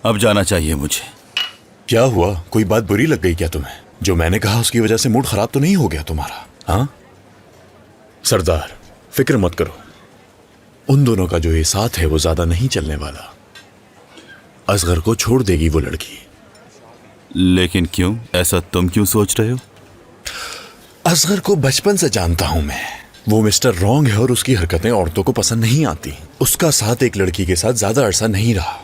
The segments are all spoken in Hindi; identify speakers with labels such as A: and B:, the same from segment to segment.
A: अब जाना चाहिए मुझे।
B: क्या हुआ? कोई बात बुरी लग गई क्या तुम्हें? जो मैंने कहा उसकी वजह से मूड खराब तो नहीं हो गया तुम्हारा? हाँ सरदार, फिक्र मत करो। उन दोनों का जो ये साथ है वो ज्यादा नहीं चलने वाला। असगर को छोड़ देगी वो लड़की।
A: लेकिन क्यों? ऐसा तुम क्यों सोच रहे हो?
B: असगर को बचपन से जानता हूं मैं। वो मिस्टर रॉन्ग है और उसकी हरकतें औरतों को पसंद नहीं आती। उसका साथ एक लड़की के साथ ज्यादा अरसा नहीं रहा।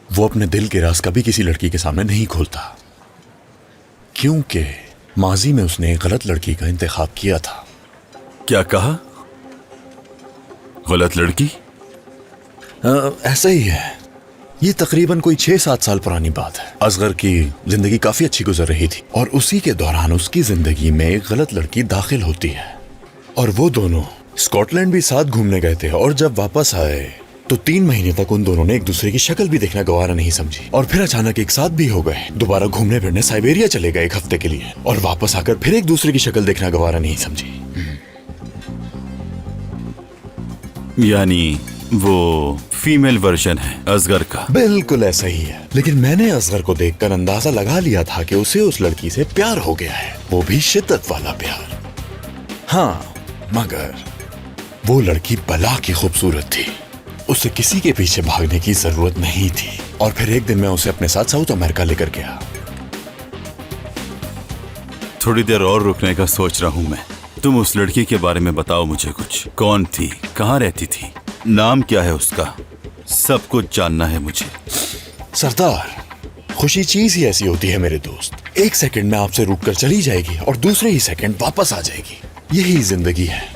B: वो अपने दिल के राज कभी किसी लड़की के सामने नहीं खोलता, क्योंकि माजी में उसने एक गलत लड़की का इंतखाब किया था।
A: क्या कहा? गलत लड़की?
B: ऐसा ही है। ये तकरीबन कोई 6-7 साल पुरानी बात है। असगर की जिंदगी काफी अच्छी गुजर रही थी और उसी के दौरान उसकी जिंदगी में एक गलत लड़की दाखिल होती है और वो दोनों स्कॉटलैंड भी साथ घूमने गए थे। और जब वापस आए तो 3 महीने तक उन दोनों ने एक दूसरे की शक्ल भी देखना गवारा नहीं समझी और फिर अचानक एक साथ भी हो गए। दोबारा घूमने फिरने साइबेरिया चले गए 1 हफ्ते के लिए और वापस आकर फिर एक दूसरे की शक्ल देखना गवारा नहीं समझी।
A: यानी वो फीमेल वर्जन है असगर का?
B: बिल्कुल ऐसा ही है। लेकिन मैंने असगर को देखकर अंदाजा लगा लिया था कि उसे उस लड़की से प्यार हो गया है, वो भी शिद्दत वाला प्यार। हाँ, मगर वो लड़की बला की खूबसूरत थी। उसे किसी के पीछे भागने की जरूरत नहीं थी। और फिर एक दिन मैं उसे अपने साथ साउथ अमेरिका लेकर गया।
A: थोड़ी देर और रुकने का सोच रहा हूं मैं। तुम उस लड़की के बारे में बताओ मुझे कुछ। कौन थी? कहाँ रहती थी? नाम क्या है उसका? सब कुछ जानना है मुझे।
B: सरदार, खुशी चीज ही ऐसी होती है मेरे दोस्त। 1 सेकंड में आपसे रुक कर चली जाएगी और दूसरे ही सेकंड वापस आ जाएगी। यही जिंदगी है।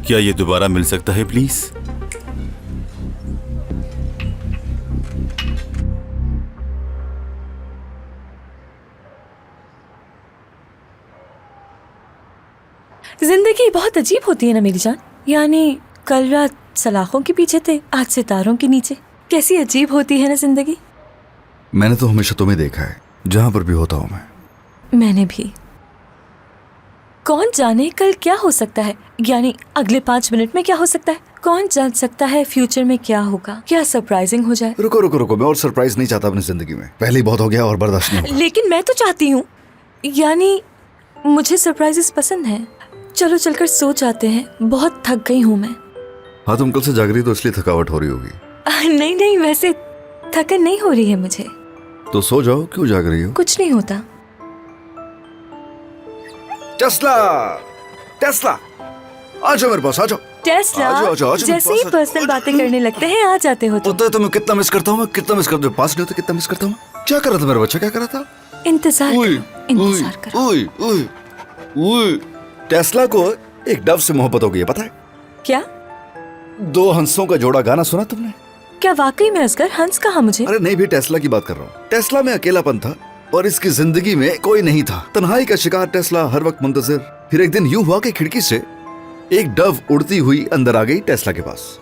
A: क्या ये दोबारा मिल सकता है प्लीज?
C: जिंदगी बहुत अजीब होती है ना मेरी जान। यानी कल रात सलाखों के पीछे थे, आज सितारों के नीचे। कैसी अजीब होती है ना जिंदगी।
D: मैंने तो हमेशा तुम्हें देखा है, जहां पर भी होता हूं मैं।
C: मैंने भी। कौन जाने कल क्या हो सकता है, यानी अगले 5 मिनट में क्या हो सकता है। कौन जान सकता है फ्यूचर में क्या होगा, क्या सरप्राइजिंग हो जाए।
D: रुको रुको रुको, मैं और सरप्राइज नहीं चाहता अपनी जिंदगी में। पहले ही बहुत हो गया और बर्दाश्त नहीं होगा।
C: लेकिन मैं तो चाहती हूँ, यानी मुझे सरप्राइजेस पसंद है। चलो चलकर सो जाते हैं, बहुत थक गई हूँ मैं।
D: हाँ, तुम कल से जाग रही तो इसलिए थकावट हो रही होगी।
C: नहीं नहीं, वैसे थकन नहीं हो रही है मुझे।
D: तो सो जाओ, क्यों जाग रही हो?
C: कुछ नहीं होता।
D: टेस्ला, टेस्ला, आ जाओ मेरे पास, आ जाओ।
C: टेस्ला, जैसे ही पर्सनल बातें करने लगते हैं आ जाते हो।
D: पता है तुम्हें कितना मिस करता हूँ मैं, कितना मिस करता हूँ। पास नहीं होते, कितना मिस करता हूँ। क्या कर रहा था मेरा बच्चा, क्या कर रहा था?
C: इंतजार करो।
D: टेस्ला को एक डव से मोहब्बत हो गई है, पता है?
C: क्या?
D: 2 हंसों का जोड़ा गाना सुना तुमने?
C: क्या वाकई में असगर हंस कहा मुझे?
D: अरे नहीं भी, टेस्ला की बात कर रहा हूँ। टेस्ला में अकेलापन था और इसकी जिंदगी में कोई नहीं था। तन्हाई का शिकार टेस्ला, हर वक्त मुंतजिर। फिर एक दिन यूं हुआ कि खिड़की से एक डव उड़ती हुई अंदर आ गई टेस्ला के पास।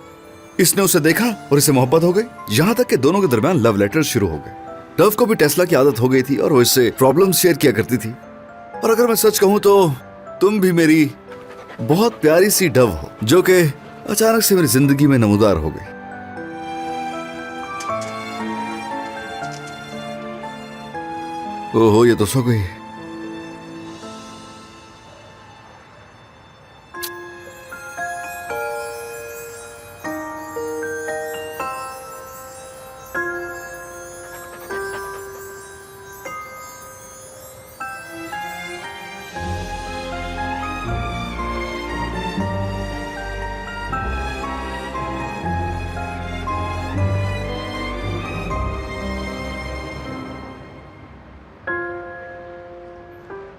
D: इसने उसे देखा और इसे मोहब्बत हो गई, यहाँ तक कि दोनों के दरमियान लव लेटर शुरू हो गए। डव को भी टेस्ला की आदत हो गई थी और वो इससे प्रॉब्लम शेयर किया करती थी। और अगर मैं सच कहूँ तो तुम भी मेरी बहुत प्यारी सी डव हो, जो कि अचानक से मेरी जिंदगी में नमूदार हो गई। ओहो, ये तो सो गई।